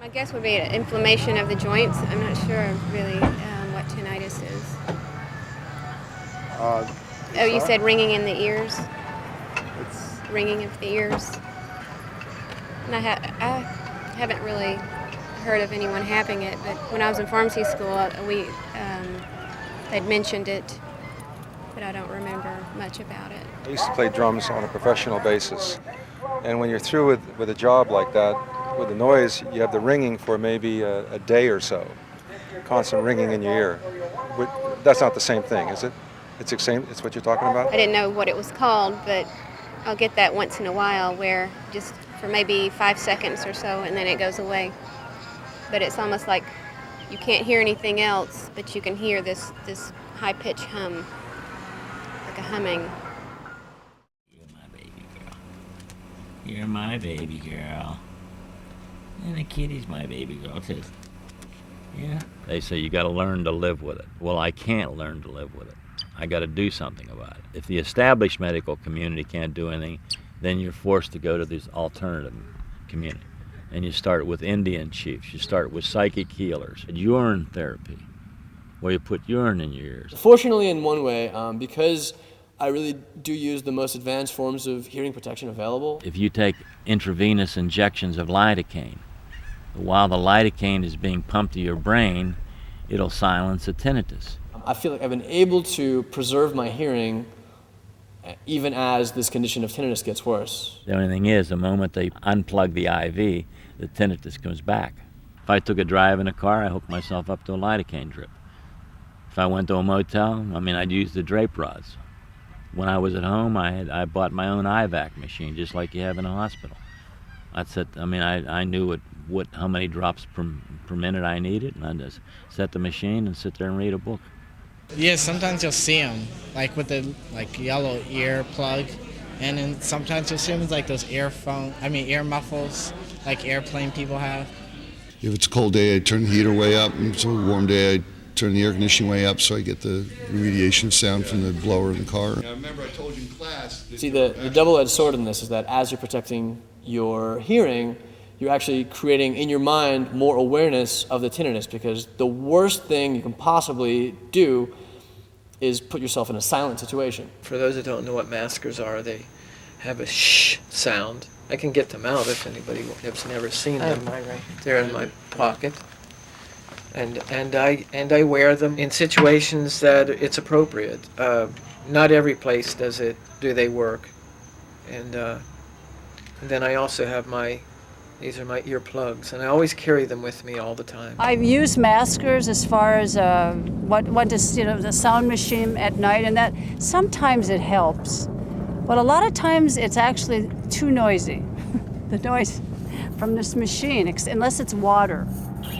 My guess would be inflammation of the joints. I'm not sure really what tinnitus is. Oh, you said ringing in the ears? It's Ringing of the ears. And I haven't really heard of anyone having it, but when I was in pharmacy school, they'd mentioned it, but I don't remember much about it. I used to play drums on a professional basis, and when you're through with a job like that, with the noise, you have the ringing for maybe a day or so, constant ringing in your ear. That's not the same thing, is it? It's the same. It's what you're talking about. I didn't know what it was called, but I'll get that once in a while, where just for maybe 5 seconds or so, and then it goes away. But it's almost like you can't hear anything else, but you can hear this high-pitched hum, like a humming. You're my baby girl. You're my baby girl. And the kitty's my baby girl, too. Yeah? They say you got to learn to live with it. Well, I can't learn to live with it. I got to do something about it. If the established medical community can't do anything, then you're forced to go to this alternative community. And you start with Indian chiefs. You start with psychic healers. Urine therapy, where you put urine in your ears. Fortunately, in one way, because I really do use the most advanced forms of hearing protection available. If you take intravenous injections of lidocaine, while the lidocaine is being pumped to your brain, it'll silence the tinnitus. I feel like I've been able to preserve my hearing even as this condition of tinnitus gets worse. The only thing is, the moment they unplug the IV, the tinnitus comes back. If I took a drive in a car, I hooked myself up to a lidocaine drip. If I went to a motel, I'd use the drape rods. When I was at home, I bought my own IVAC machine, just like you have in a hospital. I knew how many drops per minute I needed, and I just set the machine and sit there and read a book. Yeah, sometimes you'll see them, like with the yellow ear plug, and then sometimes you'll see them like those ear muffles, like airplane people have. If it's a cold day, I turn the heater way up, and if it's a warm day, I turn the air conditioning way up so I get the remediation sound from the blower in the car. I remember I told you in class. See, the double-edged sword in this is that as you're protecting your hearing, you're actually creating in your mind more awareness of the tinnitus, because the worst thing you can possibly do is put yourself in a silent situation. For those that don't know what maskers are, they have a shh sound. I can get them out if anybody has never seen them. I have mine right. They're in my pocket. And I wear them in situations that it's appropriate. Not every place do they work. And then I also have these are my earplugs, and I always carry them with me all the time. I've used maskers as far as the sound machine at night, and that sometimes it helps, but a lot of times it's actually too noisy. The noise from this machine, unless it's water,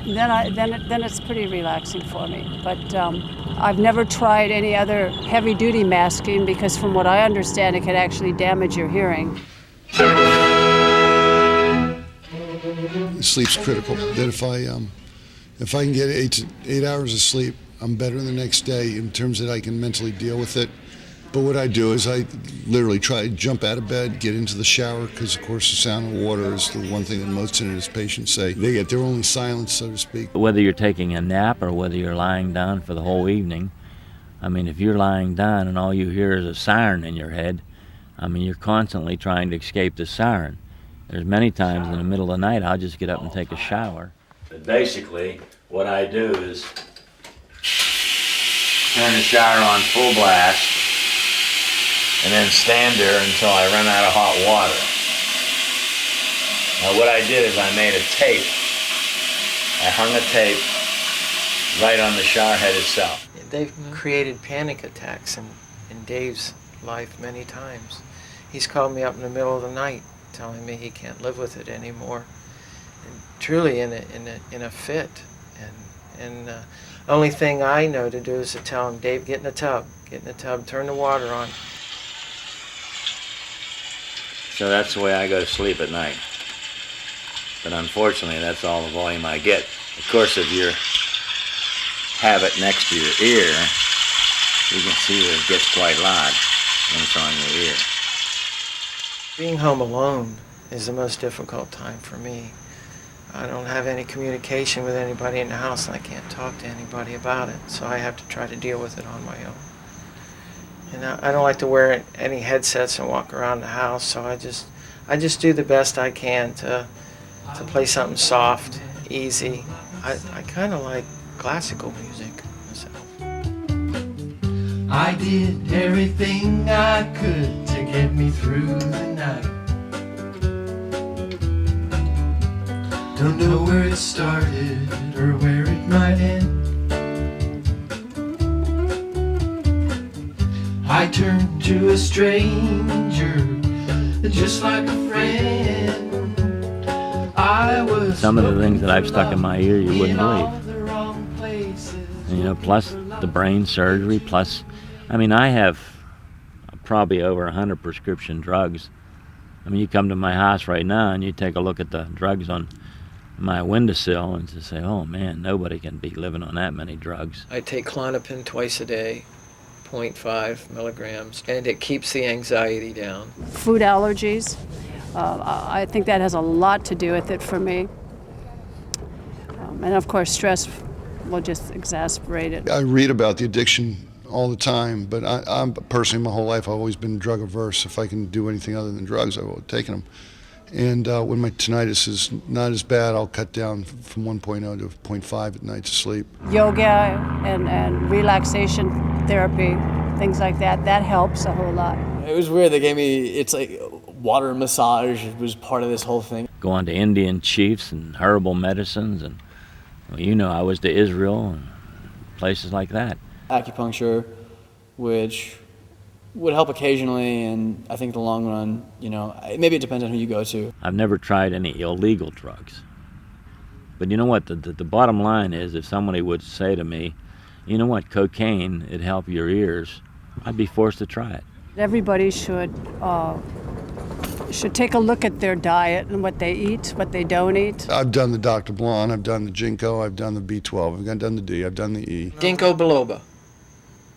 then it's pretty relaxing for me. But I've never tried any other heavy-duty masking, because from what I understand, it can actually damage your hearing. Sleep's critical. That if I can get 8 hours of sleep, I'm better the next day in terms that I can mentally deal with it. But what I do is I literally try to jump out of bed, get into the shower, because of course the sound of water is the one thing that most tinnitus patients say. They get their only silence, so to speak. Whether you're taking a nap or whether you're lying down for the whole evening, if you're lying down and all you hear is a siren in your head, you're constantly trying to escape the siren. There's many times in the middle of the night I'll just get up and take a shower. But basically, what I do is turn the shower on full blast and then stand there until I run out of hot water. Now what I did is I made a tape. I hung a tape right on the shower head itself. They've created panic attacks in Dave's life many times. He's called me up in the middle of the night telling me he can't live with it anymore, and truly in a fit. And the only thing I know to do is to tell him, Dave, get in the tub, turn the water on. So that's the way I go to sleep at night. But unfortunately, that's all the volume I get. Of course, if you have it next to your ear, you can see that it gets quite loud when it's on your ear. Being home alone is the most difficult time for me. I don't have any communication with anybody in the house, and I can't talk to anybody about it, so I have to try to deal with it on my own. And I don't like to wear any headsets and walk around the house, so I just do the best I can to play something soft, easy. I kind of like classical music myself. I did everything I could to get me through the night. Don't know where it started or where it might end. I turned to a stranger just like a friend. I was Some of the things that I've stuck in my ear you wouldn't believe. the wrong places. You know, plus the brain surgery, plus, I mean, I have probably over 100 prescription drugs. I mean, you come to my house right now and you take a look at the drugs on my windowsill and just say, oh man, nobody can be living on that many drugs. I take Klonopin twice a day, 0.5 milligrams, and it keeps the anxiety down. Food allergies, I think that has a lot to do with it for me. And of course, stress will just exacerbate it. I read about the addiction all the time, but I'm personally, my whole life, I've always been drug averse. If I can do anything other than drugs, I've always taken them. And when my tinnitus is not as bad, I'll cut down from 1.0 to 0.5 at night to sleep. Yoga and relaxation therapy, things like that, that helps a whole lot. It was weird. They gave me, it's like water massage was part of this whole thing. Going to Indian chiefs and herbal medicines, and well, you know, I was to Israel and places like that. Acupuncture, which would help occasionally, and I think in the long run, you know, maybe it depends on who you go to. I've never tried any illegal drugs. But you know what, the bottom line is, if somebody would say to me, you know what, cocaine, it'd help your ears, I'd be forced to try it. Everybody should take a look at their diet and what they eat, what they don't eat. I've done the Dr. Blonde, I've done the Ginkgo, I've done the B12, I've done the D, I've done the E. Ginkgo biloba.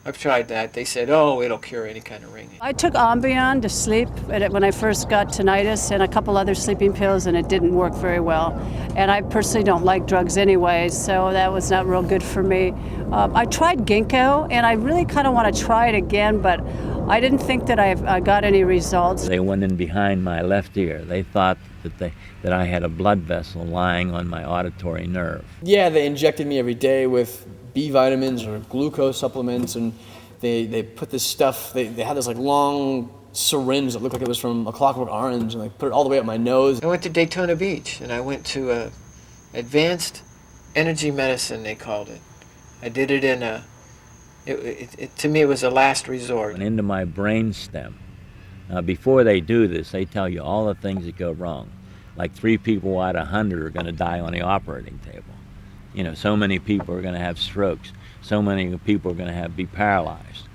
I've tried that. They said, oh, it'll cure any kind of ringing. I took Ambien to sleep when I first got tinnitus and a couple other sleeping pills, and it didn't work very well. And I personally don't like drugs anyway, so that was not real good for me. I tried Ginkgo, and I really kind of want to try it again, but I didn't think that I got any results. They went in behind my left ear. They thought that I had a blood vessel lying on my auditory nerve. Yeah, they injected me every day with B vitamins or glucose supplements, and they put this stuff, they had this like long syringe that looked like it was from A Clockwork Orange, and they put it all the way up my nose. I went to Daytona Beach, and I went to advanced energy medicine, they called it. I did it in to me it was a last resort. And into my brain stem. Now before they do this, they tell you all the things that go wrong. Like 3 people out of 100 are going to die on the operating table. You know, so many people are going to have strokes. So many people are going to be paralyzed.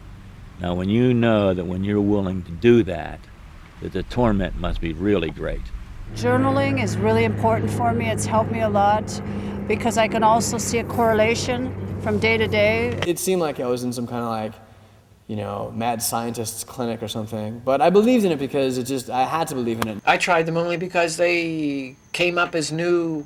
Now, when you know that when you're willing to do that, that the torment must be really great. Journaling is really important for me. It's helped me a lot because I can also see a correlation from day to day. It seemed like I was in some kind of like, you know, mad scientist's clinic or something. But I believed in it because I had to believe in it. I tried them only because they came up as new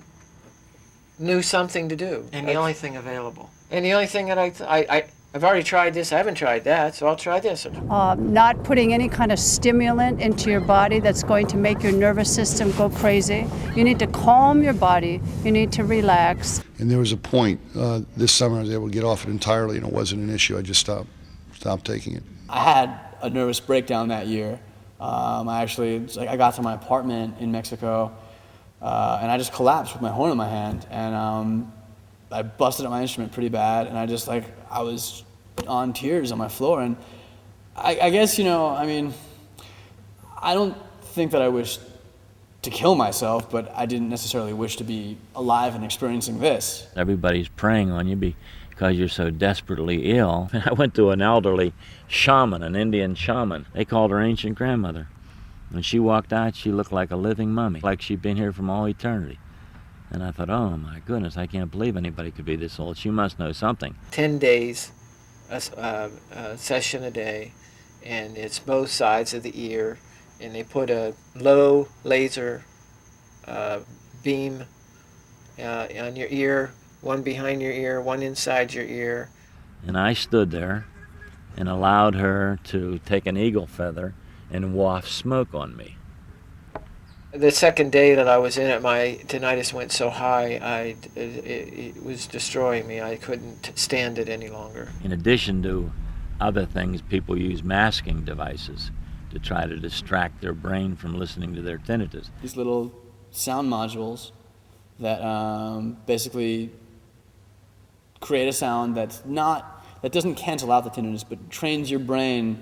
something to do. And the only thing available. And the only thing that I've already tried this, I haven't tried that, so I'll try this. Not putting any kind of stimulant into your body that's going to make your nervous system go crazy. You need to calm your body. You need to relax. And there was a point this summer I was able to get off it entirely, and it wasn't an issue. I just stopped taking it. I had a nervous breakdown that year. I got to my apartment in Mexico, and I just collapsed with my horn in my hand, and I busted up my instrument pretty bad, and I was on tears on my floor, and I guess, you know, I mean, I don't think that I wished to kill myself, but I didn't necessarily wish to be alive and experiencing this. Everybody's preying on you because you're so desperately ill. I went to an elderly shaman, an Indian shaman. They called her ancient grandmother. When she walked out, she looked like a living mummy, like she'd been here from all eternity. And I thought, oh my goodness, I can't believe anybody could be this old. She must know something. 10 days, a session a day, and it's both sides of the ear, and they put a low laser beam on your ear, one behind your ear, one inside your ear. And I stood there and allowed her to take an eagle feather and waft smoke on me. The second day that I was in it, my tinnitus went so high, it was destroying me. I couldn't stand it any longer. In addition to other things, people use masking devices to try to distract their brain from listening to their tinnitus. These little sound modules that basically create a sound that doesn't cancel out the tinnitus, but trains your brain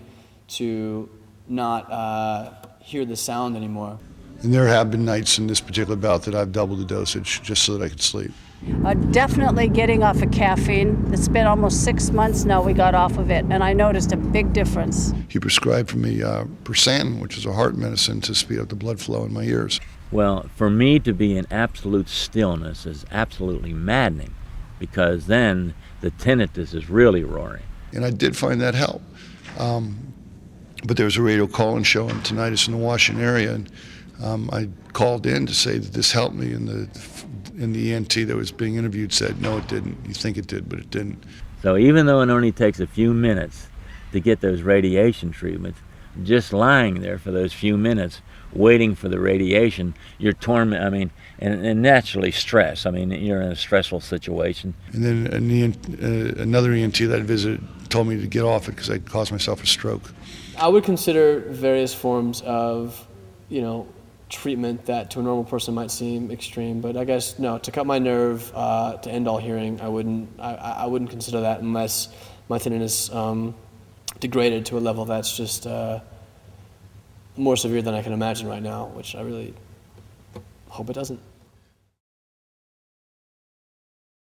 to not hear the sound anymore. And there have been nights in this particular bout that I've doubled the dosage just so that I could sleep. Definitely getting off of caffeine. It's been almost 6 months now we got off of it, and I noticed a big difference. He prescribed for me Persan, which is a heart medicine to speed up the blood flow in my ears. Well, for me to be in absolute stillness is absolutely maddening, because then the tinnitus is really roaring. And I did find that help. But there was a radio call-in show on tinnitus in the Washington area, and I called in to say that this helped me, and the ENT that was being interviewed said, no, it didn't. You think it did, but it didn't. So even though it only takes a few minutes to get those radiation treatments, just lying there for those few minutes, waiting for the radiation, you're and naturally stress. I mean, you're in a stressful situation. And then another ENT that I visited told me to get off it because I'd caused myself a stroke. I would consider various forms of, treatment that to a normal person might seem extreme, but I guess no. To cut my nerve, to end all hearing, I wouldn't consider that unless my tinnitus degraded to a level that's just more severe than I can imagine right now, which I really hope it doesn't.